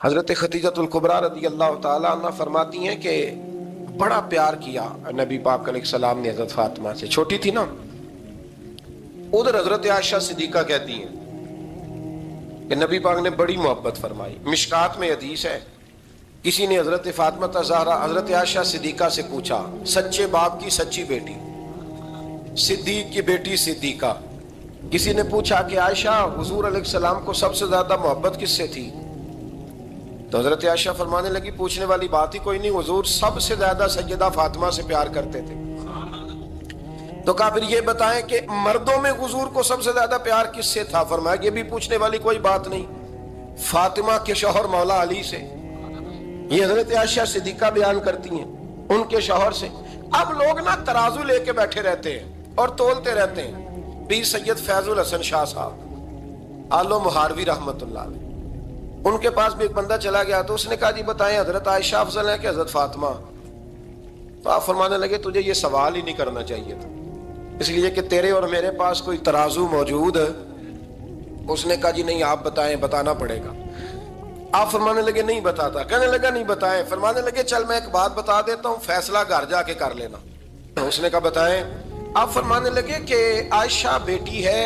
حضرت خدیجہ الکبریٰ رضی اللہ تعالیٰ عنہ فرماتی ہیں کہ بڑا پیار کیا نبی پاک علیہ السلام نے حضرت فاطمہ سے، چھوٹی تھی نا۔ ادھر حضرت عائشہ صدیقہ کہتی ہیں کہ نبی پاک نے بڑی محبت فرمائی۔ مشکات میں حدیث ہے، کسی نے حضرت فاطمہ زہرا حضرت عائشہ صدیقہ سے پوچھا، سچے باپ کی سچی بیٹی، صدیق کی بیٹی صدیقہ، کسی نے پوچھا کہ عائشہ حضور علیہ السلام کو سب سے زیادہ محبت کس سے تھی؟ تو حضرت عائشہ فرمانے لگی پوچھنے والی بات ہی کوئی نہیں، حضور سب سے زیادہ سیدہ فاطمہ سے پیار کرتے تھے۔ تو کہا پھر یہ بتائیں کہ مردوں میں حضور کو سب سے زیادہ پیار کس سے تھا؟ فرمایا یہ بھی پوچھنے والی کوئی بات نہیں، فاطمہ کے شوہر مولا علی سے۔ یہ حضرت عائشہ صدیقہ بیان کرتی ہیں ان کے شوہر سے۔ اب لوگ نا ترازو لے کے بیٹھے رہتے ہیں اور تولتے رہتے ہیں۔ پیر سید فیض الحسن شاہ صاحب آلو مہاروی رحمت اللہ علیہ، ان کے پاس بھی ایک بندہ چلا گیا تو اس نے کہا جی بتائیں حضرت عائشہ افضل ہے کہ حضرت فاطمہ؟ تو آپ فرمانے لگے تجھے یہ سوال ہی نہیں کرنا چاہیے تھا، اس لیے کہ تیرے اور میرے پاس کوئی ترازو موجود ہے۔ اس نے کہا جی نہیں آپ بتائیں، بتانا پڑے گا۔ آپ فرمانے لگے نہیں بتاتا، کہنے لگا نہیں بتائیں، فرمانے لگے چل میں ایک بات بتا دیتا ہوں، فیصلہ گھر جا کے کر لینا۔ اس نے کہا بتائیں۔ آپ فرمانے لگے کہ عائشہ بیٹی ہے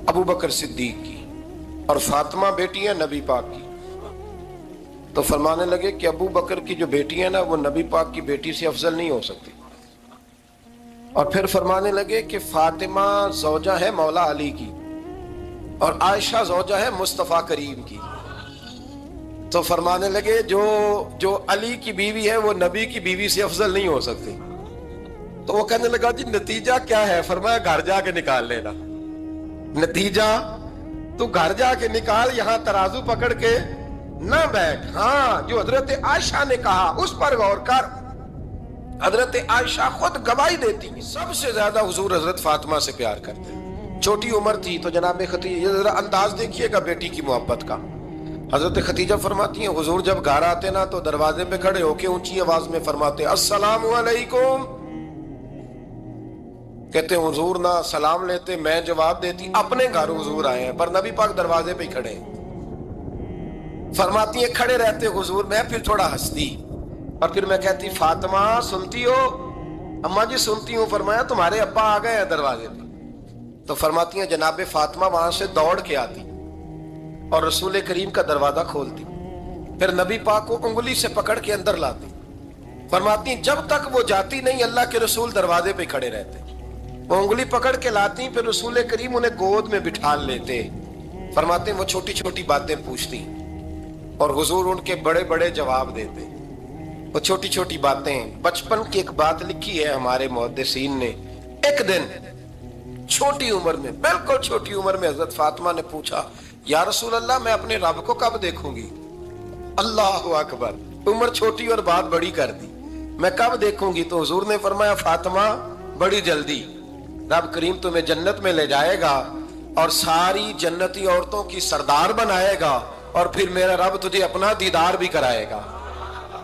ابو بکر صدیق کی اور فاطمہ بیٹی ہے نبی پاک کی۔ تو فرمانے لگے کہ ابو بکر کی جو بیٹی ہے نا وہ نبی پاک کی بیٹی سے افضل نہیں ہو سکتی۔ اور پھر فرمانے لگے کہ فاطمہ زوجہ ہے مولا علی کی اور عائشہ زوجہ ہے مصطفیٰ کریم کی۔ تو فرمانے لگے جو علی کی بیوی ہے وہ نبی کی بیوی سے افضل نہیں ہو سکتی۔ تو وہ کہنے لگا جی نتیجہ کیا ہے؟ فرمایا گھر جا کے نکال لینا، نتیجہ تو گھر جا کے نکال، یہاں ترازو پکڑ کے نہ بیٹھ۔ ہاں جو حضرت عائشہ نے کہا اس پر غور کر، حضرت عائشہ خود گواہی دیتی سب سے زیادہ حضور حضرت فاطمہ سے پیار کرتے، چھوٹی عمر تھی۔ تو جناب خدیجہ ذرا انداز دیکھیے گا بیٹی کی محبت کا۔ حضرت خدیجہ فرماتی ہیں حضور جب گھر آتے نا تو دروازے پہ کھڑے ہو کے اونچی آواز میں فرماتے السلام علیکم، کہتے ہیں حضور نہ سلام لیتے میں جواب دیتی، اپنے گھر حضور آئے ہیں پر نبی پاک دروازے پہ ہی کھڑے ہیں۔ فرماتی ہیں کھڑے رہتے حضور، میں پھر تھوڑا ہنستی اور پھر میں کہتی فاطمہ سنتی ہو؟ اماں جی سنتی ہوں۔ فرمایا تمہارے ابا آ گئے ہیں دروازے پہ۔ تو فرماتی ہیں جناب فاطمہ وہاں سے دوڑ کے آتی اور رسول کریم کا دروازہ کھولتی، پھر نبی پاک کو انگلی سے پکڑ کے اندر لاتی۔ فرماتی ہیں جب تک وہ جاتی نہیں اللہ کے رسول دروازے پہ کھڑے رہتے، وہ انگلی پکڑ کے لاتی، پھر رسول کریم انہیں گود میں بٹھا لیتے۔ فرماتے ہیں وہ چھوٹی چھوٹی باتیں پوچھتی اور حضور ان کے بڑے بڑے جواب دیتے۔ وہ چھوٹی چھوٹی باتیں، بچپن کی ایک بات لکھی ہے ہمارے محدثین نے، ایک دن چھوٹی عمر میں، بالکل چھوٹی عمر میں حضرت فاطمہ نے پوچھا یا رسول اللہ میں اپنے رب کو کب دیکھوں گی؟ اللہ اکبر، عمر چھوٹی اور بات بڑی کر دی، میں کب دیکھوں گی؟ تو حضور نے فرمایا فاطمہ بڑی جلدی، رب کریم تمہیں جنت میں لے جائے گا اور ساری جنتی عورتوں کی سردار بنائے گا اور پھر میرا رب تجھے اپنا دیدار بھی کرائے گا۔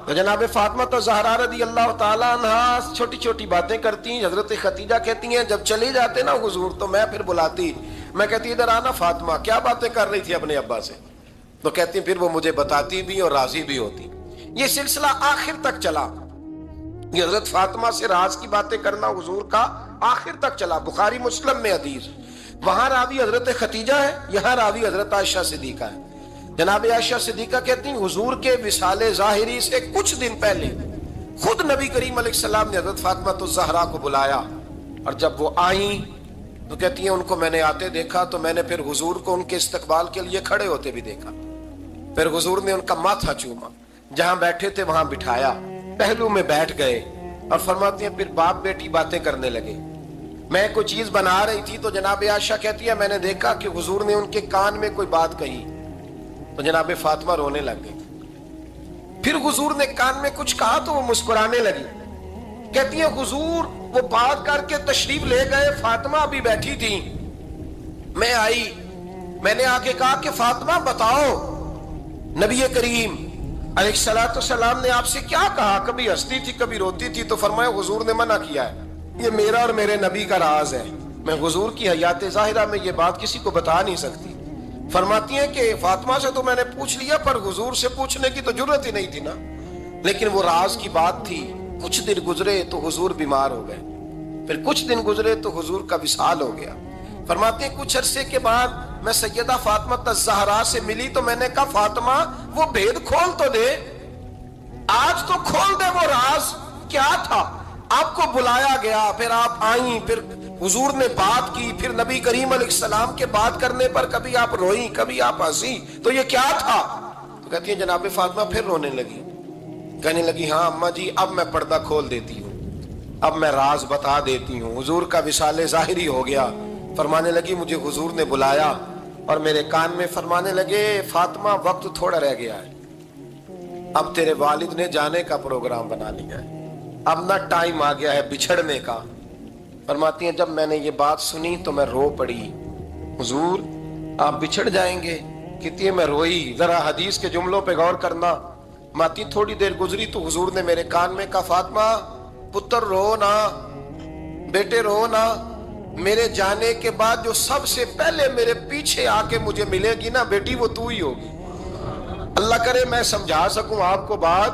تو جناب فاطمہ زہرا رضی اللہ تعالیٰ عنہا چھوٹی چھوٹی باتیں کرتی ہیں۔ حضرت خدیجہ کہتی ہیں جب چلی جاتے نا حضور تو میں پھر بلاتی، میں کہتی ادھر آنا فاطمہ، کیا باتیں کر رہی تھی اپنے ابا سے؟ تو کہتی پھر وہ مجھے بتاتی بھی اور راضی بھی ہوتی۔ یہ سلسلہ آخر تک چلا، یہ حضرت فاطمہ سے راز کی باتیں کرنا حضور کا آخر تک چلا۔ بخاری مسلم میں حدیث، وہاں راوی حضرت خدیجہ ہے، یہاں راوی حضرت عائشہ صدیقہ ہے۔ جناب عائشہ صدیقہ کہتی ہیں حضور کے وصال ظاہری سے کچھ دن پہلے خود نبی کریم علیہ السلام نے حضرت فاطمہ الزہرا کو بلایا، اور جب وہ آئیں تو کہتی ہیں ان کو میں نے آتے دیکھا تو میں نے پھر حضور کو ان کے استقبال کے لیے کھڑے ہوتے بھی دیکھا، پھر حضور نے ان کا ماتھا چوما، جہاں بیٹھے تھے وہاں بٹھایا، پہلو میں بیٹھ گئے اور فرماتی ہیں پھر باپ بیٹی باتیں کرنے لگے۔ میں کوئی چیز بنا رہی تھی تو جناب عائشہ کہتی ہے میں نے دیکھا کہ حضور نے ان کے کان میں کوئی بات کہی تو جناب فاطمہ رونے لگ گئی، پھر حضور نے کان میں کچھ کہا تو وہ مسکرانے لگی۔ کہتی ہے حضور وہ بات کر کے تشریف لے گئے، فاطمہ ابھی بیٹھی تھی، میں آئی، میں نے آ کے کہا کہ فاطمہ بتاؤ نبی کریم علیہ الصلوۃ والسلام نے آپ سے کیا کہا؟ کبھی ہنستی تھی کبھی روتی تھی۔ تو فرمایا حضور نے منع کیا ہے، یہ میرا اور میرے نبی کا راز ہے، میں حضور کی حیات ظاہرہ میں یہ بات کسی کو بتا نہیں سکتی، فرماتی ہیں کہ فاطمہ سے تو میں نے پوچھ لیا پر حضور سے پوچھنے کی تو جرت ہی نہیں تھی نا، لیکن وہ راز کی بات تھی۔ کچھ دن گزرے تو حضور بیمار ہو گئے، پھر کچھ دن گزرے تو حضور کا وصال ہو گیا۔ فرماتے ہیں کچھ عرصے کے بعد میں سیدہ فاطمہ الزہرا سے ملی تو میں نے کہا فاطمہ وہ بھید کھول تو دے، آج تو کھول دے وہ راز کیا تھا۔ آپ کو بلایا گیا، پھر آپ آئیں، پھر حضور نے بات کی، پھر نبی کریم علیہ السلام کے بات کرنے پر کبھی آپ روئیں کبھی آپ ہنسی، تو یہ کیا تھا؟ تو کہتی ہے جناب فاطمہ پھر رونے لگی، کہنے لگی ہاں اماں جی اب میں پردہ کھول دیتی ہوں، اب میں راز بتا دیتی ہوں۔ حضور کا وصال ظاہری ہو گیا۔ فرمانے لگی مجھے حضور نے بلایا اور میرے کان میں فرمانے لگے فاطمہ وقت تھوڑا رہ گیا ہے، اب تیرے والد نے جانے کا پروگرام بنا لیا ہے، اب نہ ٹائم آ گیا ہے بچھڑنے کا۔ فرماتی ہیں جب میں نے یہ بات سنی تو میں رو پڑی، حضور آپ بچھڑ جائیں گے؟ کہتی ہے میں روئی۔ ذرا حدیث کے جملوں پہ غور کرنا، ماتی تھوڑی دیر گزری تو حضور نے میرے کان میں کہا فاطمہ پتر رو نہ، بیٹے رو نہ، میرے جانے کے بعد جو سب سے پہلے میرے پیچھے آ کے مجھے ملے گی نا بیٹی وہ تو ہی ہوگی۔ اللہ کرے میں سمجھا سکوں آپ کو بات،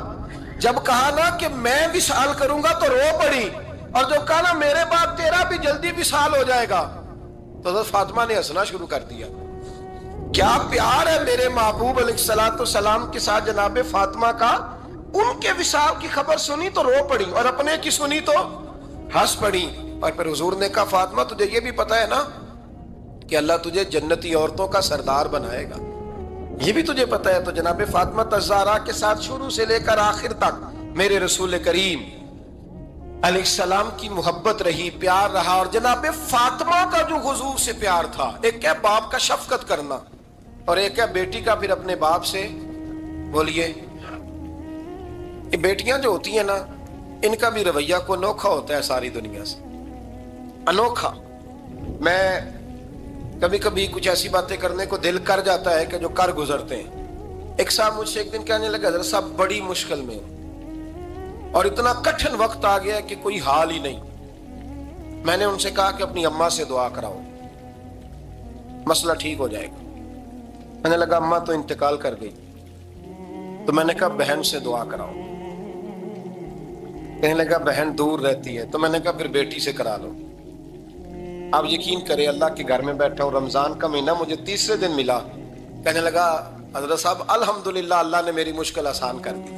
جب کہا نا کہ میں وصال کروں گا تو رو پڑی، اور جو کہا نا میرے بعد تیرا بھی جلدی وصال ہو جائے گا تو حضرت فاطمہ نے ہنسنا شروع کر دیا۔ کیا پیار ہے میرے محبوب علیہ السلام کے ساتھ جناب فاطمہ کا۔ ان کے وصال کی خبر سنی تو رو پڑی اور اپنے کی سنی تو ہنس پڑی۔ اور پھر حضور نے کہا فاطمہ تجھے یہ بھی پتا ہے نا کہ اللہ تجھے جنتی عورتوں کا سردار بنائے گا، یہ بھی تجھے پتا ہے؟ تو جناب فاطمہ الزہرا کے ساتھ شروع سے لے کر آخر تک میرے رسول کریم علیہ السلام کی محبت رہی، پیار رہا۔ اور جناب فاطمہ کا جو حضور سے پیار تھا، ایک ہے باپ کا شفقت کرنا اور ایک ہے بیٹی کا پھر اپنے باپ سے، بولیے یہ بیٹیاں جو ہوتی ہیں نا ان کا بھی رویہ کو انوکھا ہوتا ہے ساری دنیا سے، انوکھا۔ میں کبھی کبھی کچھ ایسی باتیں کرنے کو دل کر جاتا ہے کہ جو کر گزرتے ہیں۔ ایک صاحب مجھ سے ایک دن کہنے لگا حضرت صاحب بڑی مشکل میں ہوں اور اتنا کٹھن وقت آ گیا کہ کوئی حال ہی نہیں۔ میں نے ان سے کہا کہ اپنی اماں سے دعا کراؤ، مسئلہ ٹھیک ہو جائے گا۔ میں نے لگا اماں تو انتقال کر گئی، تو میں نے کہا بہن سے دعا کراؤ۔ کہنے لگا بہن دور رہتی ہے، تو میں نے کہا پھر بیٹی سے کرا لو۔ آپ یقین کریں اللہ کے گھر میں بیٹھا ہوں، رمضان کا مہینہ مجھے تیسرے دن ملا، کہنے لگا حضرت صاحب الحمدللہ اللہ نے میری مشکل آسان کر دی۔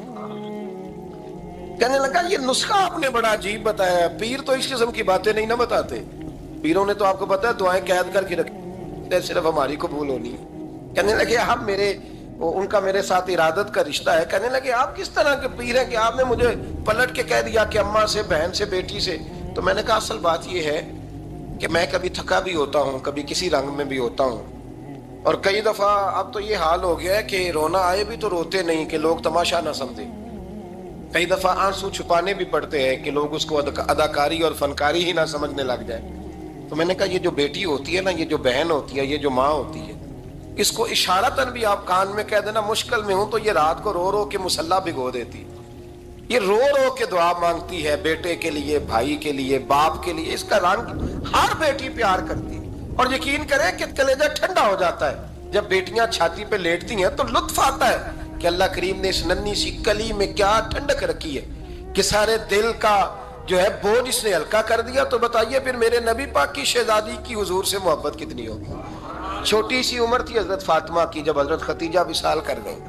کہنے لگا یہ نسخہ آپ نے بڑا عجیب بتایا، پیر تو اس قسم کی باتیں نہیں نہ بتاتے، پیروں نے تو آپ کو پتا ہے دعائیں قید کر کے رکھی، صرف ہماری قبول ہونی ہے۔ کہنے لگے آپ ان کا میرے ساتھ ارادت کا رشتہ ہے۔ کہنے لگے آپ کس طرح کے پیر ہیں کہ آپ نے مجھے پلٹ کے کہہ دیا کہ اماں سے، بہن سے، بیٹی سے؟ تو میں نے کہا اصل بات یہ ہے کہ میں کبھی تھکا بھی ہوتا ہوں، کبھی کسی رنگ میں بھی ہوتا ہوں، اور کئی دفعہ اب تو یہ حال ہو گیا ہے کہ رونا آئے بھی تو روتے نہیں کہ لوگ تماشا نہ سمجھیں، کئی دفعہ آنسو چھپانے بھی پڑتے ہیں کہ لوگ اس کو اداکاری اور فنکاری ہی نہ سمجھنے لگ جائے۔ تو میں نے کہا یہ جو بیٹی ہوتی ہے نا، یہ جو بہن ہوتی ہے، یہ جو ماں ہوتی ہے، اس کو اشارتاً بھی آپ کان میں کہہ دینا مشکل میں ہوں تو یہ رات کو رو رو کے مصلی بھگو دیتی، یہ رو رو کے دعا مانگتی ہے بیٹے کے لیے، بھائی کے لیے، باپ کے لیے۔ اس کا رنگ ہر بیٹی پیار کرتی ہے، اور یقین کریں کہ کلیجہ ٹھنڈا ہو جاتا ہے جب بیٹیاں چھاتی پہ لیٹتی ہیں، تو لطف آتا ہے کہ اللہ کریم نے اس ننھی سی کلی میں کیا ٹھنڈک رکھی ہے کہ سارے دل کا جو ہے بوجھ اس نے ہلکا کر دیا۔ تو بتائیے پھر میرے نبی پاک کی شہزادی کی حضور سے محبت کتنی ہوگی۔ چھوٹی سی عمر تھی حضرت فاطمہ کی جب حضرت خدیجہ وصال کر گئی،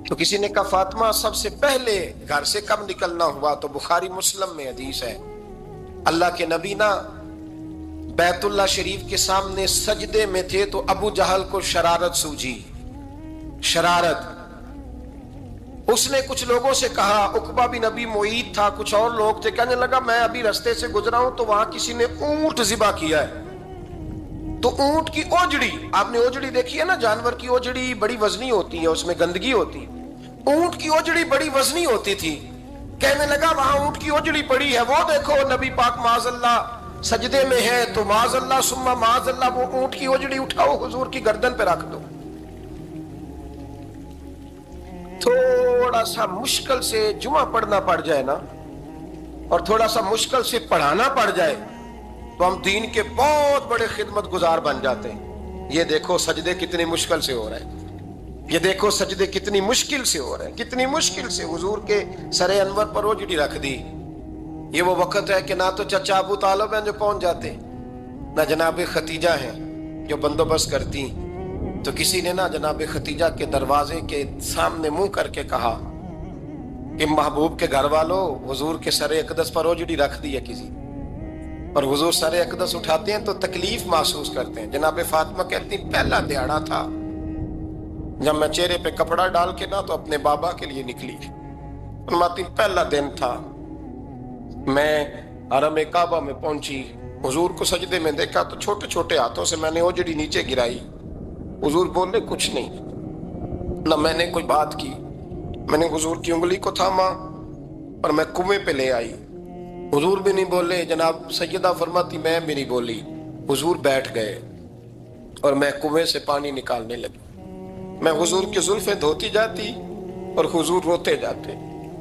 تو کسی نے کہا فاطمہ سب سے پہلے گھر سے کب نکلنا ہوا؟ تو بخاری مسلم میں حدیث ہے، اللہ کے نبی نا بیت اللہ شریف کے سامنے سجدے میں تھے تو ابو جہل کو شرارت سوجی، شرارت۔ اس نے کچھ لوگوں سے کہا، عقبہ بن نبی معید تھا، کچھ اور لوگ تھے، کہنے لگا میں ابھی رستے سے گزرا ہوں تو وہاں کسی نے اونٹ ذبح کیا ہے، تو اونٹ کی اوجڑی، آپ نے اوجڑی دیکھی ہے نا، جانور کی اوجڑی بڑی وزنی ہوتی ہے، اس میں گندگی ہوتی، اونٹ کی اوجڑی بڑی وزنی ہوتی تھی۔ کہنے لگا وہاں اونٹ کی اوجڑی پڑی ہے، وہ دیکھو نبی پاک معاذ اللہ سجدے میں ہے، تو معاذ اللہ ثم معاذ اللہ وہ اونٹ کی اوجڑی اٹھاؤ حضور کی گردن پہ رکھ دو۔ تھوڑا سا مشکل سے جمعہ پڑھنا پڑ جائے نا، اور تھوڑا سا مشکل سے پڑھانا پڑ جائے، تو ہم دین کے بہت بڑے خدمت گزار بن جاتے ہیں۔ یہ دیکھو سجدے کتنی مشکل سے ہو رہے ہیں، یہ دیکھو سجدے کتنی مشکل سے ہو رہے ہیں، کتنی مشکل سے حضور کے سر انور پر روجڑی رکھ دی۔ یہ وہ وقت ہے کہ نہ تو چچا ابو طالب ہیں جو پہنچ جاتے، نہ جناب ختیجہ ہیں جو بندوبست کرتی، تو کسی نے نہ جناب ختیجہ کے دروازے کے سامنے منہ کر کے کہا کہ محبوب کے گھر والوں حضور کے سر اقدس پر روجڑی رکھ دی ہے کسی، اور حضور سر اقدس اٹھاتے ہیں تو تکلیف محسوس کرتے ہیں۔ جناب فاطمہ کہتی پہلا دیہڑا تھا جب میں چہرے پہ کپڑا ڈال کے نہ تو اپنے بابا کے لیے نکلی، فرماتی پہلا دن تھا، میں حرم کعبہ میں پہنچی، حضور کو سجدے میں دیکھا تو چھوٹے چھوٹے ہاتھوں سے میں نے اوجڑی نیچے گرائی، حضور بولے کچھ نہیں، نہ میں نے کوئی بات کی، میں نے حضور کی انگلی کو تھاما اور میں کنویں پہ لے آئی، حضور بھی نہیں بولے، جناب سیدہ فرماتی میں بھی نہیں بولی، حضور بیٹھ گئے اور میں کنویں سے پانی نکالنے لگی، میں حضور کی زلفیں دھوتی جاتی اور حضور روتے جاتے،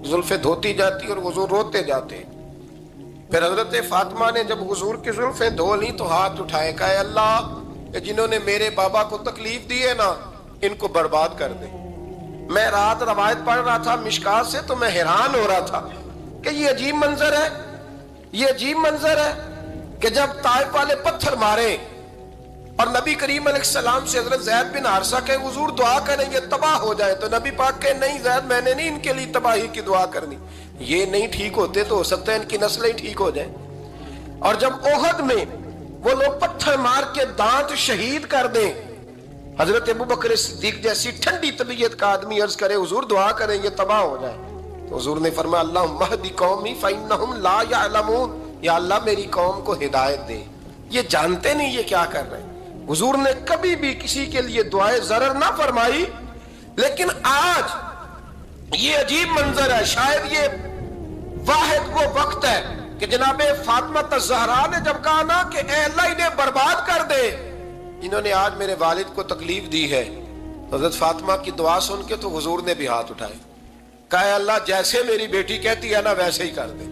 زلفیں دھوتی جاتی اور حضور روتے جاتے۔ پھر حضرت فاطمہ نے جب حضور کی زلفیں دھو لی تو ہاتھ اٹھائے، کہا اے اللہ جنہوں نے میرے بابا کو تکلیف دی ہے نا ان کو برباد کر دے۔ میں رات روایت پڑھ رہا تھا مشکات سے تو میں حیران ہو رہا تھا کہ یہ عجیب منظر ہے، یہ عجیب منظر ہے کہ جب طائف والے پتھر مارے اور نبی کریم علیہ السلام سے حضرت زید بن حارثہ کہ حضور دعا کریں یہ تباہ ہو جائے، تو نبی پاک کہ نہیں زید میں نے نہیں ان کے لیے تباہی کی دعا کرنی، یہ نہیں ٹھیک ہوتے تو ہو سکتا ہے ان کی نسلیں ٹھیک ہو جائیں۔ اور جب احد میں وہ لوگ پتھر مار کے دانت شہید کر دیں، حضرت ابوبکر صدیق جیسی ٹھنڈی طبیعت کا آدمی عرض کرے حضور دعا کریں یہ تباہ ہو جائے، تو حضور نے فرمایا اللہم اہد قومی فإنہم لا یعلمون، یا اللہ میری قوم کو ہدایت دے، یہ جانتے نہیں یہ کیا کر رہے ہیں۔ حضور نے کبھی بھی کسی کے لیے دعائے ضرر نہ فرمائی، لیکن آج یہ عجیب منظر ہے، شاید یہ واحد وہ وقت ہے کہ جناب فاطمہ الزہرا نے جب کہا نا کہ اے اللہ انہیں برباد کر دے انہوں نے آج میرے والد کو تکلیف دی ہے، حضرت فاطمہ کی دعا سن کے تو حضور نے بھی ہاتھ اٹھائے، کہا اے اللہ جیسے میری بیٹی کہتی ہے نا ویسے ہی کر دے،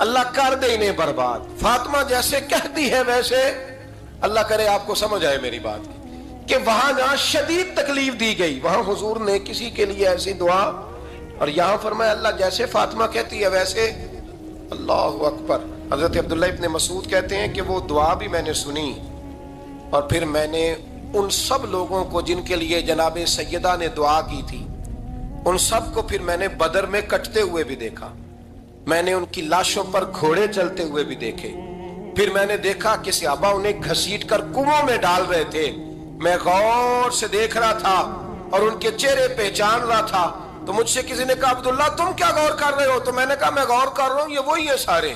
اللہ کر دے انہیں برباد، فاطمہ جیسے کہتی ہے ویسے، اللہ کرے آپ کو سمجھ آئے میری بات کہ وہاں جہاں شدید تکلیف دی گئی وہاں حضور نے کسی کے لیے ایسی دعا، اور یہاں فرمایا اللہ جیسے فاطمہ کہتی ہے ویسے، اللہ اکبر۔ حضرت عبداللہ ابن مسعود کہتے ہیں کہ وہ دعا بھی میں نے سنی، اور پھر میں نے ان سب لوگوں کو جن کے لیے جناب سیدہ نے دعا کی تھی ان سب کو پھر میں نے بدر میں کٹتے ہوئے بھی دیکھا، میں نے ان کی لاشوں پر گھوڑے چلتے ہوئے بھی دیکھے، پھر میں نے دیکھا کہ صحابہ انہیں گھسیٹ کر کنووں میں ڈال رہے تھے، میں غور سے دیکھ رہا تھا اور ان کے چہرے پہچان رہا تھا، تو مجھ سے کسی نے کہا عبداللہ تم کیا غور کر رہے ہو؟ تو میں نے کہا میں غور کر رہا ہوں یہ وہی ہیں سارے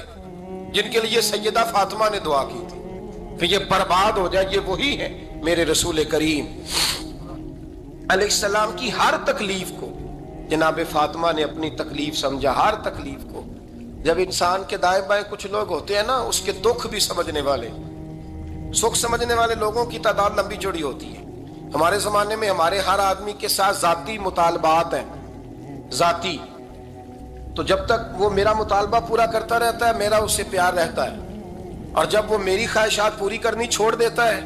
جن کے لیے سیدہ فاطمہ نے دعا کی تھی کہ یہ برباد ہو جائے، یہ وہی ہے میرے رسول کریم علیہ السلام کی ہر تکلیف کو جناب فاطمہ نے اپنی تکلیف سمجھا، ہر تکلیف کو۔ جب انسان کے دائیں بائیں کچھ لوگ ہوتے ہیں نا اس کے دکھ بھی سمجھنے والے، سکھ سمجھنے والے لوگوں کی تعداد لمبی چوڑی ہوتی ہے۔ ہمارے زمانے میں ہمارے ہر آدمی کے ساتھ ذاتی مطالبات ہیں، ذاتی، تو جب تک وہ میرا مطالبہ پورا کرتا رہتا ہے میرا اس سے پیار رہتا ہے، اور جب وہ میری خواہشات پوری کرنی چھوڑ دیتا ہے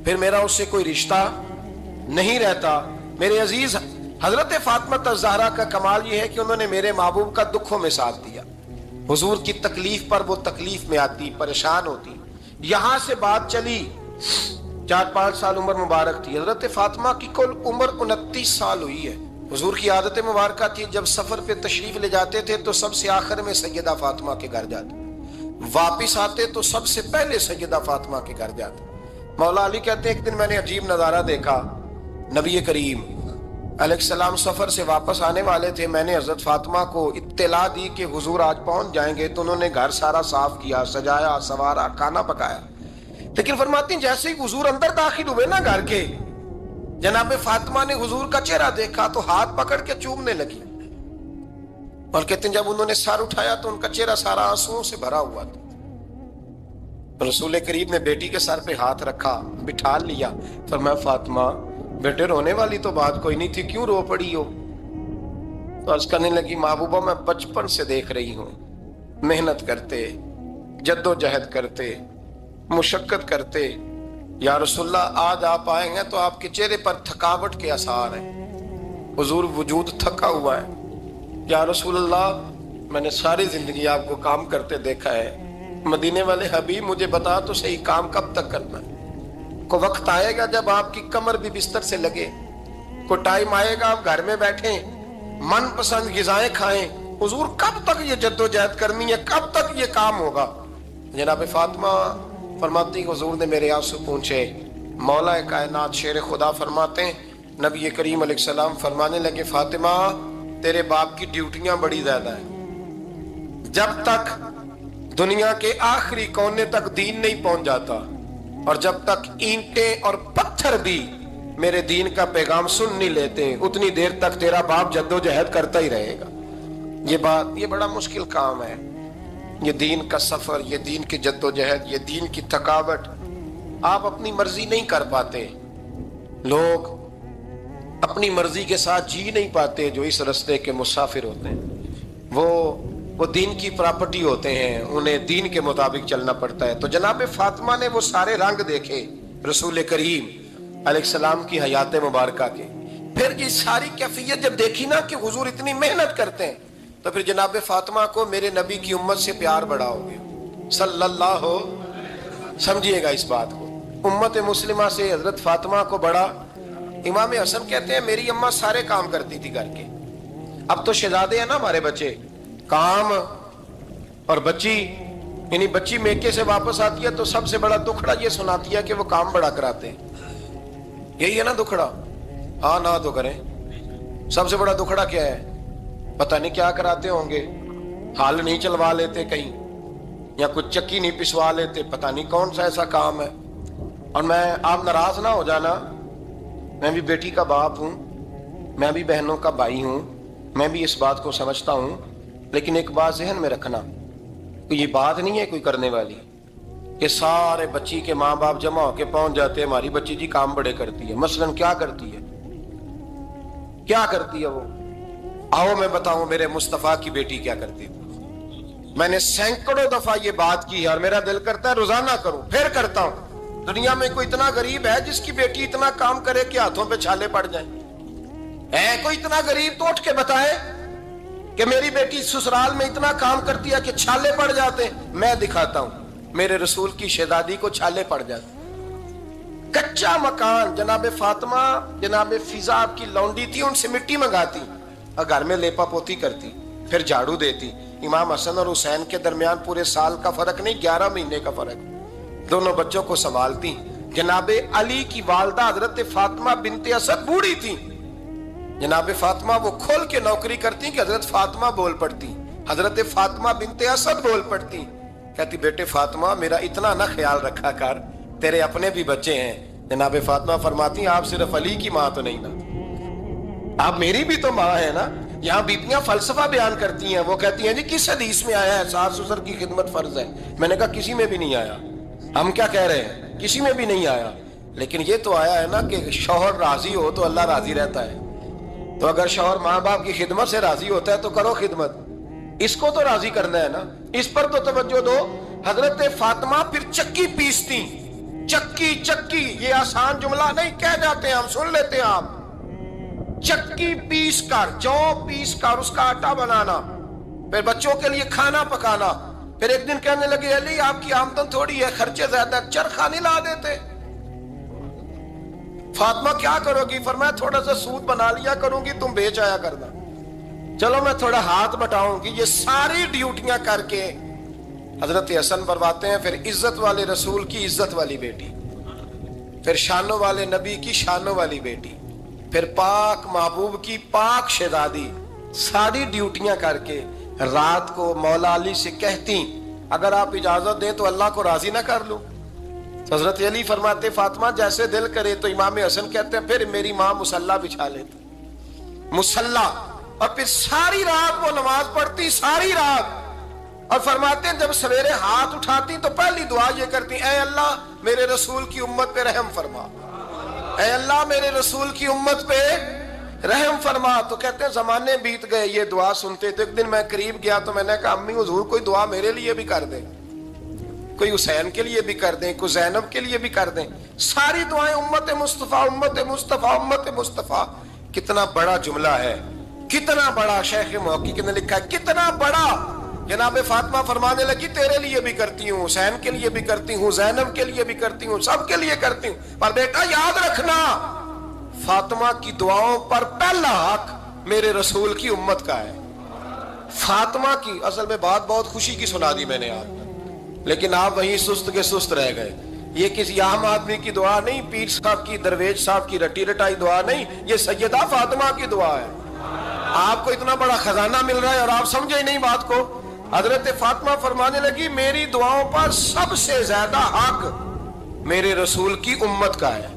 پھر میرا اس سے کوئی رشتہ نہیں رہتا۔ میرے عزیز حضرت فاطمہ الزہرا کا کمال یہ ہے کہ انہوں نے میرے محبوب کا دکھوں میں ساتھ دیا، حضور کی تکلیف پر وہ تکلیف میں آتی، پریشان ہوتی۔ یہاں سے بات چلی 4-5 سال عمر مبارک تھی، حضرت فاطمہ کی کل عمر 29 سال ہوئی ہے۔ حضور کی عادت مبارکہ تھی جب سفر پہ تشریف لے جاتے تھے تو سب سے آخر میں سیدہ فاطمہ کے گھر جاتے، واپس آتے تو سب سے پہلے سیدہ فاطمہ کے گھر جاتے۔ مولا علی کہتے ہیں ایک دن میں نے عجیب نظارہ دیکھا، نبی کریم علیہ السلام سفر سے واپس آنے والے تھے، میں نے حضرت فاطمہ کو اطلاع دی کہ حضور آج پہنچ جائیں گے، تو انہوں نے گھر سارا صاف کیا، سجایا، سوارا، کھانا پکایا، لیکن فرماتی ہیں جیسے ہی حضور اندر داخل ہوئے نا گھر کے، جناب فاطمہ نے حضور کا چہرہ دیکھا تو ہاتھ پکڑ کے چومنے لگی، اور کہتے ہیں جب انہوں نے سر اٹھایا تو ان کا چہرہ سارا آنسوؤں سے بھرا ہوا تھا۔ رسول کریم نے بیٹی کے سر پہ ہاتھ رکھا، بٹھا لیا، فرمایا فاطمہ بیٹے رونے والی تو بات کوئی نہیں تھی، کیوں رو پڑی ہو؟ تو عرض کرنے لگی محبوبہ میں بچپن سے دیکھ رہی ہوں محنت کرتے، جد و جہد کرتے، مشقت کرتے، یا رسول اللہ آج آپ آئے ہیں تو آپ کے چہرے پر تھکاوٹ کے آثار ہیں، حضور وجود تھکا ہوا ہے۔ یا رسول اللہ میں نے ساری زندگی آپ کو کام کرتے دیکھا ہے، مدینے والے حبیب مجھے بتا تو صحیح کام کب تک کرنا ہے؟ کوئی وقت آئے گا جب آپ کی کمر بھی بستر سے لگے، کوئی ٹائم آئے گا آپ گھر میں بیٹھیں من پسند غذائیں کھائیں، حضور کب تک یہ جدوجہد کرنی ہے، کب تک یہ کام ہوگا؟ جناب فاطمہ فرماتی حضور نے میرے آنسو پوچھے۔ مولا کائنات شیر خدا فرماتے ہیں نبی کریم علیہ السلام فرمانے لگے فاطمہ تیرے باپ کی ڈیوٹیاں بڑی زیادہ ہیں، جب تک دنیا کے آخری کونے تک دین نہیں پہنچ جاتا اور جب تک اینٹیں اور پتھر بھی میرے دین کا پیغام سن نہیں لیتے اتنی دیر تک تیرا باپ جدوجہد کرتا ہی رہے گا۔ یہ بڑا مشکل کام ہے، یہ دین کا سفر، یہ دین کی جدوجہد، یہ دین کی تھکاوٹ آپ اپنی مرضی نہیں کر پاتے۔ لوگ اپنی مرضی کے ساتھ جی نہیں پاتے جو اس رستے کے مسافر ہوتے ہیں، وہ دین کی پراپرٹی ہوتے ہیں، انہیں دین کے مطابق چلنا پڑتا ہے۔ تو جناب فاطمہ نے وہ سارے رنگ دیکھے رسول کریم علیہ السلام کی حیات مبارکہ کے، پھر یہ ساری کیفیت جب دیکھی نا کہ حضور اتنی محنت کرتے ہیں تو پھر جناب فاطمہ کو میرے نبی کی امت سے پیار بڑا ہو گیا صلی اللہ ہو۔ سمجھیے گا اس بات کو، امت مسلمہ سے حضرت فاطمہ کو بڑا۔ امام حسن کہتے ہیں میری اماں سارے کام کرتی تھی گھر کے، اب تو شہزادے ہیں نا ہمارے بچے، کام اور بچی، یعنی بچی میکے سے واپس آتی ہے تو سب سے بڑا دکھڑا یہ سناتی ہے کہ وہ کام بڑا کراتے ہیں، یہی ہے نا دکھڑا؟ ہاں نہ تو کریں، سب سے بڑا دکھڑا کیا ہے؟ پتہ نہیں کیا کراتے ہوں گے، ہال نہیں چلوا لیتے کہیں یا کچھ چکی نہیں پسوا لیتے، پتہ نہیں کون سا ایسا کام ہے۔ اور میں آپ ناراض نہ ہو جانا، میں بھی بیٹی کا باپ ہوں، میں بھی بہنوں کا بھائی ہوں، میں بھی اس بات کو سمجھتا ہوں، لیکن ایک بات ذہن میں رکھنا، یہ بات نہیں ہے کوئی کرنے والی کہ سارے بچی کے ماں باپ جمع ہو کے پہنچ جاتے ہیں ہماری بچی جی کام بڑے کرتی ہے۔ مثلاً کیا کرتی ہے؟ کیا کرتی ہے وہ؟ آؤ میں بتاؤں میرے مصطفیٰ کی بیٹی کیا کرتی تھی۔ میں نے سینکڑوں دفعہ یہ بات کی ہے اور میرا دل کرتا ہے روزانہ کروں، پھر کرتا ہوں۔ دنیا میں کوئی اتنا غریب ہے جس کی بیٹی اتنا کام کرے کہ ہاتھوں پہ چھالے پڑ جائیں؟ ہے کوئی اتنا غریب تو اٹھ کے بتائے کہ میری بیٹی سسرال میں اتنا کام کرتی ہے کہ چھالے پڑ جاتے ہیں؟ میں دکھاتا ہوں، میرے رسول کی شہزادی کو چھالے پڑ جاتے۔ کچا مکان، جناب فاطمہ جناب فضا آپ کی لونڈی تھی، ان سے مٹی منگاتی اور گھر میں لیپا پوتی کرتی، پھر جھاڑو دیتی۔ امام حسن اور حسین کے درمیان پورے سال کا فرق نہیں، 11 مہینے کا فرق، دونوں بچوں کو سنبھالتی۔ جناب علی کی والدہ حضرت فاطمہ بنت اسد بوڑھی تھی، جناب فاطمہ وہ کھول کے نوکری کرتی کہ حضرت فاطمہ بول پڑتی، حضرت فاطمہ بنت اسد بول پڑتی، کہتی بیٹے فاطمہ میرا اتنا نہ خیال رکھا کر، تیرے اپنے بھی بچے ہیں۔ جناب فاطمہ فرماتی آپ صرف علی کی ماں تو نہیں نا، آپ میری بھی تو ماں ہے نا۔ یہاں بیٹیاں فلسفہ بیان کرتی ہیں، وہ کہتی ہیں جی کس حدیث میں آیا ہے ساس سسر کی خدمت فرض ہے؟ میں نے کہا کسی میں بھی نہیں آیا۔ ہم کیا کہہ رہے ہیں؟ کسی میں بھی نہیں آیا، لیکن یہ تو آیا ہے نا کہ شوہر راضی ہو تو اللہ راضی رہتا ہے۔ تو اگر شوہر ماں باپ کی خدمت سے راضی ہوتا ہے تو کرو خدمت، اس کو تو راضی کرنا ہے نا، اس پر تو توجہ دو۔ حضرت فاطمہ پھر چکی پیستی، چکی یہ آسان جملہ نہیں، کہہ جاتے ہیں ہم، سن لیتے ہیں آپ۔ چکی پیس کر، جو پیس کر اس کا آٹا بنانا، پھر بچوں کے لیے کھانا پکانا۔ پھر ایک دن کہنے لگے علی آپ کی آمدن تھوڑی ہے، خرچے زیادہ، چرخہ نہیں لا دیتے؟ فاطمہ کیا کرو گی؟ فرمایا تھوڑا سا سود بنا لیا کروں گی، تم بیچ آیا کرنا، چلو میں تھوڑا ہاتھ بٹاؤں گی۔ یہ ساری ڈیوٹیاں کر کے حضرت حسن فرماتے ہیں پھر عزت والے رسول کی عزت والی بیٹی، پھر شانوں والے نبی کی شانوں والی بیٹی، پھر پاک محبوب کی پاک شہزادی، ساری ڈیوٹیاں کر کے رات کو مولا علی سے کہتی اگر آپ اجازت دیں تو اللہ کو راضی نہ کر لوں؟ حضرت علی فرماتے فاطمہ جیسے دل کرے۔ تو امام حسن کہتے ہیں پھر میری ماں مصلی بچھا لیتی، مصلی، اور پھر ساری رات وہ نماز پڑھتی، ساری رات، اور فرماتے ہیں جب سویرے ہاتھ اٹھاتی تو پہلی دعا یہ کرتی اے اللہ میرے رسول کی امت پہ رحم فرما، اے اللہ میرے رسول کی امت پہ رحم فرما۔ تو کہتے ہیں زمانے بیت گئے یہ دعا سنتے، تو ایک دن میں قریب گیا تو میں نے کہا امی حضور کوئی دعا میرے لیے بھی کر دے۔ کوئی حسین کے لیے بھی کر دیں, کوئی زینب کے لیے بھی کر دیں. ساری دعائیں امت مصطفیٰ امت مصطفیٰ امت مصطفیٰ. کتنا بڑا جملہ ہے, کتنا بڑا. شیخ محقق نے لکھا ہے کتنا بڑا. جناب فاطمہ فرمانے لگی تیرے لیے بھی کرتی ہوں, حسین کے لیے بھی کرتی ہوں, زینب کے لیے بھی کرتی ہوں, سب کے لیے کرتی ہوں. پر بیٹا یاد رکھنا, فاطمہ کی دعاؤں پر پہلا حق میرے رسول کی امت کا ہے. فاطمہ کی اصل میں بات بہت خوشی کی سنا دی میں نے آپ, لیکن آپ وہیں سست کے سست رہ گئے. یہ کسی عام آدمی کی دعا نہیں, پیر صاحب کی, درویش صاحب کی رٹی رٹائی دعا نہیں, یہ سیدہ فاطمہ کی دعا ہے. آپ کو اتنا بڑا خزانہ مل رہا ہے اور آپ سمجھے ہی نہیں بات کو. حضرت فاطمہ فرمانے لگی میری دعاؤں پر سب سے زیادہ حق میرے رسول کی امت کا ہے,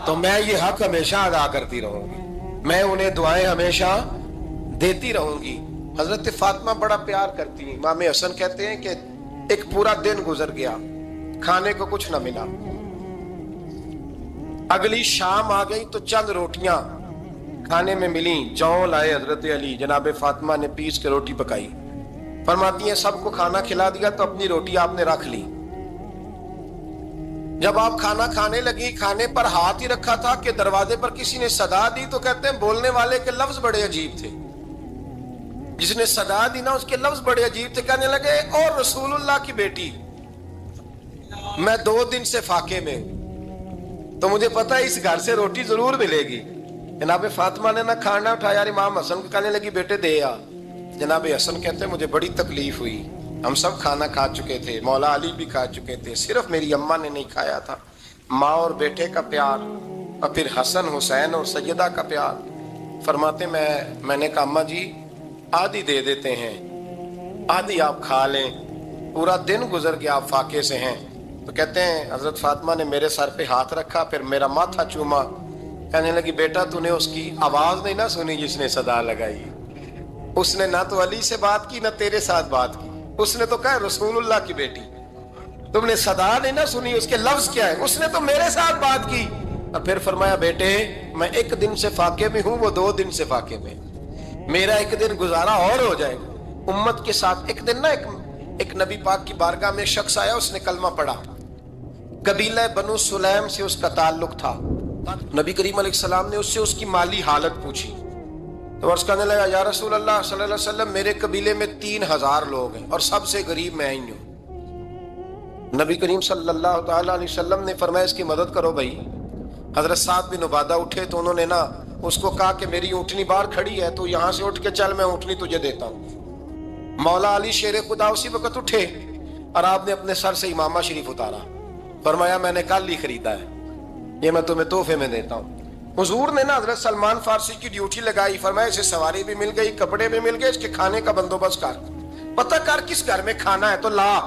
تو میں یہ حق ہمیشہ ادا کرتی رہوں گی, میں انہیں دعائیں ہمیشہ دیتی رہوں گی. حضرت فاطمہ بڑا پیار کرتی ہیں. امام حسن کہتے ہیں کہ ایک پورا دن گزر گیا, کھانے کو کچھ نہ ملا. اگلی شام آ گئی تو چند روٹیاں کھانے میں ملیں. جوں لائے حضرت علی, جناب فاطمہ نے پیس کے روٹی پکائی. فرماتی ہیں سب کو کھانا کھلا دیا تو اپنی روٹی آپ نے رکھ لی. جب آپ کھانا کھانے لگی, کھانے پر ہاتھ ہی رکھا تھا کہ دروازے پر کسی نے صدا دی. تو کہتے ہیں بولنے والے کے لفظ بڑے عجیب تھے, جس نے صدا دی نا اس کے لفظ بڑے عجیب تھے. کہنے لگے اور رسول اللہ کی بیٹی, میں 2 دن سے فاقے میں ہوں, تو مجھے پتا ہے اس گھر سے روٹی ضرور ملے گی. جناب فاطمہ نے نہ کھانا اٹھایا. امام حسن کو کہنے لگی بیٹے دے آ. جناب حسن کہتے ہیں مجھے بڑی تکلیف ہوئی, ہم سب کھانا کھا چکے تھے, مولا علی بھی کھا چکے تھے, صرف میری اماں نے نہیں کھایا تھا. ماں اور بیٹے کا پیار, اور پھر حسن حسین اور سیدہ کا پیار. فرماتے میں نے کہا اماں جی آدھی دے دیتے ہیں, آدھی آپ کھا لیں. پورا دن گزر گیا, آپ فاقے سے ہیں. تو کہتے ہیں حضرت فاطمہ نے میرے سر پہ ہاتھ رکھا, پھر میرا ماتھا چوما. کہنے لگی بیٹا تو نے اس کی آواز نہیں نہ سنی جس نے صدا لگائی. اس نے نہ تو علی سے بات کی نہ تیرے ساتھ بات کی, اس نے تو کہا رسول اللہ کی بیٹی. تم نے صدا نہیں نہ سنی, اس کے لفظ کیا ہے, اس نے تو میرے ساتھ بات کی. اور پھر فرمایا بیٹے میں 1 دن سے فاقے میں ہوں, وہ 2 دن سے فاقے میں, میرا 1 دن گزارا اور ہو جائے گا امت کے ساتھ. ایک دن نا ایک نبی پاک کی بارگاہ میں شخص آیا, اس نے کلمہ پڑھا. قبیلہ بنو سلیم سے اس کا تعلق تھا. نبی کریم علیہ السلام نے اس سے اس کی مالی حالت پوچھی. تو عرض کرنے لگا یا رسول اللہ صلی اللہ علیہ وسلم میرے قبیلے میں 3000 لوگ ہیں اور سب سے غریب میں ہی ہوں. نبی کریم صلی اللہ تعالی علیہ وسلم نے فرمایا اس کی مدد کرو بھائی. حضرت سعد بن عبادہ اٹھے تو انہوں نے نا اس کو کہا کہ میری اونٹنی باہر کھڑی ہے, تو یہاں سے اٹھ کے چل, میں اونٹنی تجھے دیتا ہوں. مولا علی شیر خدا اسی وقت اٹھے اور آپ نے اپنے سر سے امامہ شریف اتارا. فرمایا میں نے کل ہی خریدا ہے, یہ میں تمہیں تحفے میں دیتا ہوں. حضور نے نا حضرت سلمان فارسی کی ڈیوٹی لگائی. فرمایا اسے سواری بھی مل گئی, کپڑے بھی مل گئے, اس کے کھانے کا بندوبست کر, پتہ کر کس گھر میں کھانا ہے تو لا.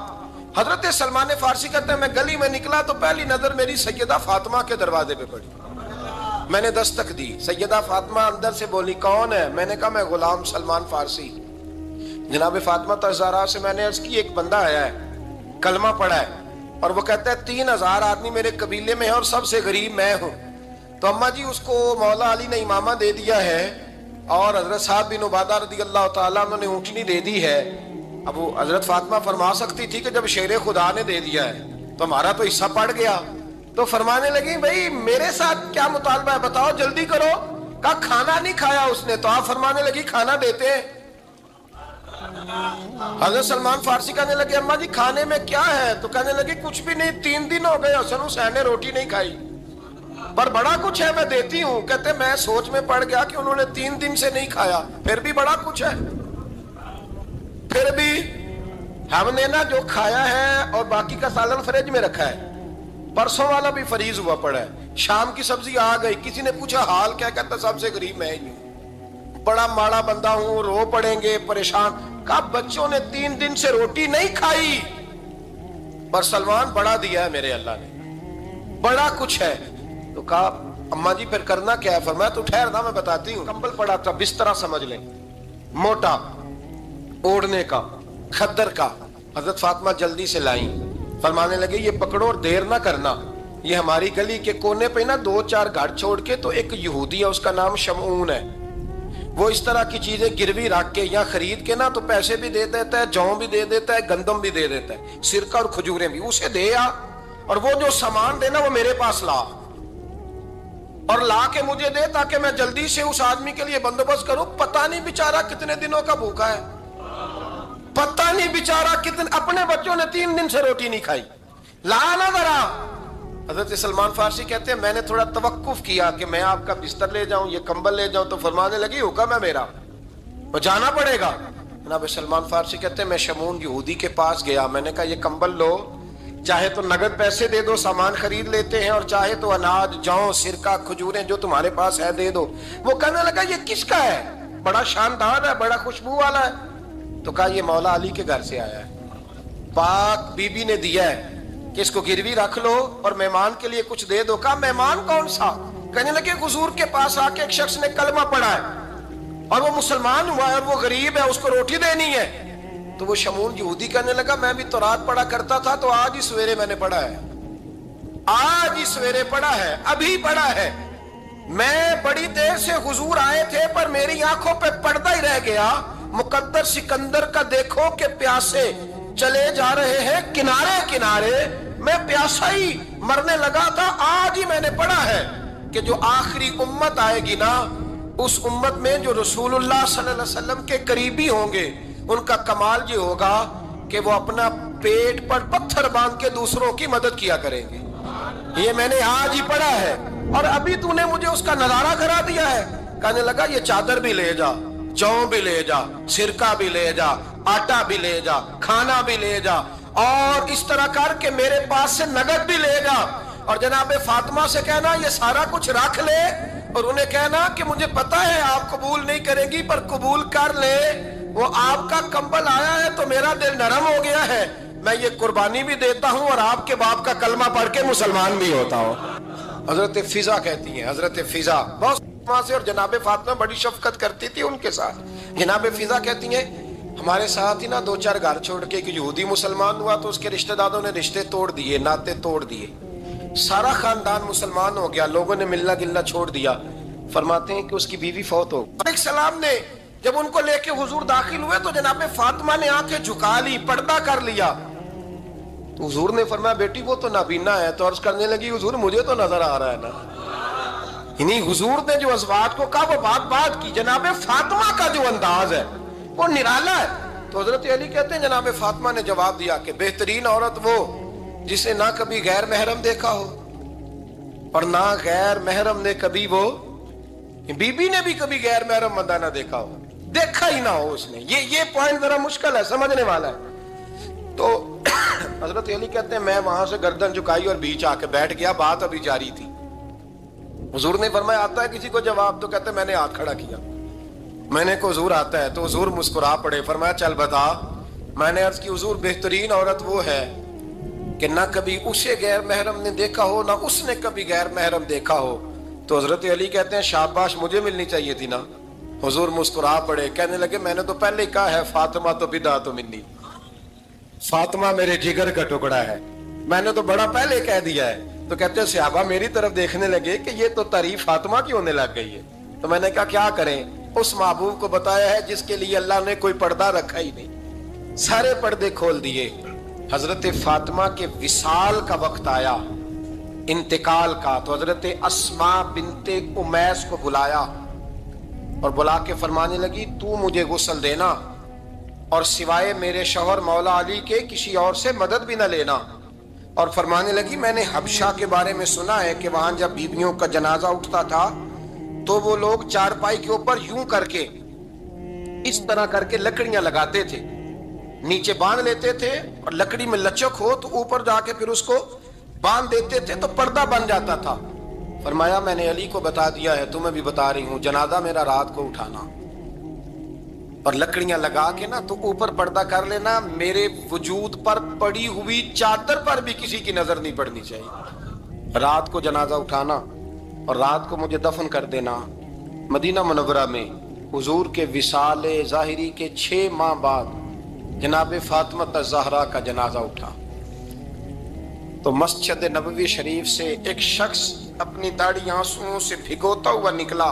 حضرت سلمان فارسی کہتے ہیں میں گلی میں نکلا تو پہلی نظر میری سیدہ فاطمہ کے دروازے پہ پڑی. میں نے دستک دی, سیدہ فاطمہ اندر سے بولی کون ہے؟ میں نے کہا میں غلام سلمان فارسی. جناب فاطمہ تزہرا سے میں نے عرض کی ایک بندہ آیا ہے, کلمہ پڑھا ہے, اور وہ کہتا ہے 3000 آدمی میرے قبیلے میں ہے اور سب سے غریب میں ہوں. تو اماں جی اس کو مولا علی نے امامہ دے دیا ہے اور حضرت صاحب بن عبادہ رضی اللہ تعالیٰ عنہ نے اونٹنی دے دی ہے. اب وہ حضرت فاطمہ فرما سکتی تھی کہ جب شیر خدا نے دے دیا ہے تو ہمارا تو حصہ پڑ گیا. تو فرمانے لگی بھئی میرے ساتھ کیا مطالبہ ہے بتاؤ, جلدی کرو. کہا کھانا نہیں کھایا اس نے. تو آپ فرمانے لگی کھانا دیتے ہیں. حضرت سلمان فارسی کہنے لگے اماں جی کھانے میں کیا ہے؟ تو کہنے لگی کچھ بھی نہیں, 3 دن ہو گئے حسن حسین نے روٹی نہیں کھائی, پر بڑا کچھ ہے میں دیتی ہوں. کہتے میں سوچ میں پڑ گیا کہ انہوں نے 3 دن سے نہیں کھایا, پھر بھی بڑا کچھ ہے. پھر بھی ہم نے نا جو کھایا ہے اور باقی کا سالن فریج میں رکھا ہے, پرسوں والا بھی فریز ہوا پڑا ہے. شام کی سبزی آ گئی, کسی نے پوچھا حال کیا؟ کہتا سب سے غریب میں ہی ہوں, بڑا ماڑا بندہ ہوں, رو پڑیں گے, پریشان. کہا بچوں نے 3 دن سے روٹی نہیں کھائی, پر سلمان بڑا دیا ہے میرے اللہ نے, بڑا کچھ ہے. تو کہا اماں جی پھر کرنا کیا ہے؟ فرمایا تو ٹھہر نا میں بتاتی ہوں. کمبل پڑا تھا, بسترا سمجھ لیں, موٹا اوڑھنے کا, کھدر کا. حضرت فاطمہ جلدی سے لائیں. فرمانے لگے یہ پکڑو اور دیر نہ کرنا. یہ ہماری گلی کے کونے پہ نا 2-4 گھر چھوڑ کے تو ایک یہودی ہے, اس کا نام شمعون ہے. وہ اس طرح کی چیزیں گروی رکھ کے یا خرید کے نا تو پیسے بھی دے دیتا ہے، جوں بھی دے دیتا ہے، گندم بھی دے دیتا ہے، سرکہ اور کھجوریں بھی، اسے دے آ اور وہ جو سامان دینا وہ میرے پاس لا اور لا کے مجھے دے تاکہ میں جلدی سے اس آدمی کے لیے بندوبست کروں. پتہ نہیں بیچارہ کتنے دنوں کا بھوکا ہے، پتہ نہیں بیچارہ کتنے، اپنے بچوں نے 3 دن سے روٹی نہیں کھائی، لا نہ ذرا. حضرت سلمان فارسی کہتے ہیں میں نے تھوڑا توقف کیا کہ میں آپ کا بستر لے جاؤں، یہ کمبل لے جاؤں، تو فرمانے لگی حکم ہے میرا، وہ جانا پڑے گا. جناب سلمان فارسی کہتے ہیں میں شمون یہودی کے پاس گیا، میں نے کہا یہ کمبل لو، چاہے تو نگد پیسے دے دو، سامان خرید لیتے ہیں، اور چاہے تو اناج، جوں، سرکہ، کھجوریں جو تمہارے پاس ہے دے دو. وہ کہنے لگا یہ کس کا ہے؟ بڑا شاندار ہے، بڑا خوشبو والا ہے. تو کہا یہ مولا علی کے گھر سے آیا ہے، پاک بی بی نے دیا ہے کہ اس کو گروی رکھ لو اور مہمان کے لیے کچھ دے دو. کہا مہمان کون سا؟ کہنے لگے حضور کے پاس آ کے ایک شخص نے کلمہ پڑھا ہے اور وہ مسلمان ہوا ہے اور وہ غریب ہے، اس کو روٹی دینی ہے. تو وہ شمون یہودی کہنے لگا میں بھی تورات پڑھا کرتا تھا، تو آج ہی سویرے میں نے پڑھا ہے، آج ہی سویرے پڑھا ہے، ابھی پڑھا ہے. میں بڑی دیر سے حضور آئے تھے پر میری آنکھوں پہ پردہ ہی رہ گیا. مقدر سکندر کا دیکھو کہ پیاسے چلے جا رہے ہیں کنارے کنارے، میں پیاسا ہی مرنے لگا تھا. آج ہی میں نے پڑھا ہے کہ جو آخری امت آئے گی نا، اس امت میں جو رسول اللہ صلی اللہ علیہ وسلم کے قریبی ہوں گے، ان کا کمال یہ ہوگا کہ وہ اپنا پیٹ پر پتھر باندھ کے دوسروں کی مدد کیا کریں گے. یہ میں نے آج ہی پڑھا ہے اور ابھی تو نے مجھے اس کا نظارہ کرا دیا ہے. کہنے لگا یہ چادر بھی لے جا، جوں بھی لے جا، سرکہ بھی لے جا، آٹا بھی لے جا، کھانا بھی لے جا، اور اس طرح کر کے میرے پاس سے نگد بھی لے جا. اور جناب فاطمہ سے کہنا یہ سارا کچھ رکھ لے، اور انہیں کہنا کہ مجھے پتا ہے آپ قبول نہیں کریں گی پر قبول کر لے، وہ آپ کا کمبل آیا ہے تو میرا دل نرم ہو گیا ہے، میں یہ قربانی بھی دیتا ہوں اور آپ کے باپ کا کلمہ پڑھ کے مسلمان بھی ہوتا ہوں. حضرت فضا کہتی ہیں، حضرت فضا بہت سے، اور جناب فاطمہ بڑی شفقت کرتی تھی ان کے ساتھ. جناب فضا کہتی ہیں ہمارے ساتھ ہی نا 2-4 گھر چھوڑ کے ایک یہودی مسلمان ہوا تو اس کے رشتہ داروں نے رشتے توڑ دیے، ناطے توڑ دیے، سارا خاندان مسلمان ہو گیا، لوگوں نے ملنا گلنا چھوڑ دیا. فرماتے ہیں کہ اس کی بیوی فوت ہو گئی. السلام نے جب ان کو لے کے حضور داخل ہوئے تو جناب فاطمہ نے آنکھیں جھکا لی، پردہ کر لیا. تو حضور نے فرمایا بیٹی وہ تو نابینا ہے. تو عرض کرنے لگی حضور مجھے تو نظر آ رہا ہے نا. یعنی حضور نے جو ازواج کو کہا وہ بات کی. جناب فاطمہ کا جو انداز ہے وہ نرالا ہے. تو حضرت علی کہتے ہیں جناب فاطمہ نے جواب دیا کہ بہترین عورت وہ جسے نہ کبھی غیر محرم دیکھا ہو اور نہ غیر محرم نے کبھی، وہ بی بی نے بھی کبھی غیر محرم بندہ نہ دیکھا ہو، دیکھا ہی نہ ہو اس نے. یہ پوائنٹ ذرا مشکل ہے، سمجھنے والا ہے. تو حضرت علی کہتے ہیں میں وہاں سے گردن جھکائی اور بیچ آ کے بیٹھ گیا، بات ابھی جاری تھی. حضور نے فرمایا آتا ہے کسی کو جواب؟ تو کہتے ہیں میں نے ہاتھ کھڑا کیا، میں نے کو حضور آتا ہے. تو حضور مسکرا پڑے، فرمایا چل بتا. میں نے عرض کی حضور بہترین عورت وہ ہے کہ نہ کبھی اسے غیر محرم نے دیکھا ہو نہ اس نے کبھی غیر محرم دیکھا ہو. تو حضرت علی کہتے ہیں شاباش مجھے ملنی چاہیے تھی نا. حضور مسکرا پڑے، کہنے لگے میں نے تو پہلے ہی کہا ہے فاطمہ تو بدا تو منی، فاطمہ میرے جگر کا ٹکڑا ہے، میں نے تو بڑا پہلے کہہ دیا ہے. تو کہتے ہیں صحابہ میری طرف دیکھنے لگے کہ یہ تو تعریف فاطمہ کی ہونے لگ گئی ہے. تو میں نے کہا کیا کریں؟ اس محبوب کو بتایا ہے جس کے لیے اللہ نے کوئی پردہ رکھا ہی نہیں، سارے پردے کھول دیے. حضرت فاطمہ کے وصال کا وقت آیا، انتقال کا. تو حضرت اسماء بنت امیس کو بلایا اور بلا کے فرمانے لگی تو مجھے غسل دینا اور سوائے میرے شوہر مولا علی کے کسی اور سے مدد بھی نہ لینا. اور فرمانے لگی میں نے حبشہ کے بارے میں سنا ہے کہ وہاں جب بیویوں کا جنازہ اٹھتا تھا تو وہ لوگ چارپائی کے اوپر یوں کر کے اس طرح کر کے لکڑیاں لگاتے تھے، نیچے باندھ لیتے تھے اور لکڑی میں لچک ہو تو اوپر جا کے پھر اس کو باندھ دیتے تھے تو پردہ بن جاتا تھا. فرمایا میں نے علی کو بتا دیا ہے، تمہیں بھی بتا رہی ہوں، جنازہ میرا رات کو اٹھانا اور لکڑیاں لگا کے نا تو اوپر پردہ کر لینا، میرے وجود پر پڑی ہوئی چادر پر بھی کسی کی نظر نہیں پڑنی چاہیے. رات کو جنازہ اٹھانا اور رات کو مجھے دفن کر دینا. مدینہ منورہ میں حضور کے وصال ظاہری کے 6 ماہ بعد جناب فاطمہ الزہرا کا جنازہ اٹھا تو مسجد نبوی شریف سے ایک شخص اپنی داڑھی آنسوؤں سے بھگوتا ہوا نکلا.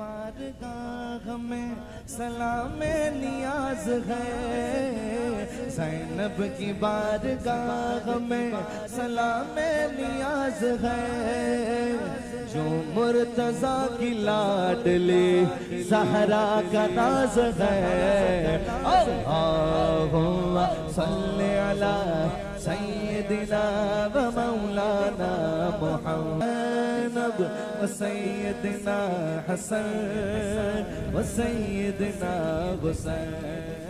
بارگاہ میں سلام نیاز ہے، زینب کی بارگاہ میں سلام نیاز ہے، جو مرتضیٰ کی لاڈلی زہرا کا ناز ہے۔ اللہم صلی علی سیدنا و مولانا محمد و سیدنا حسن و سیدنا حسین۔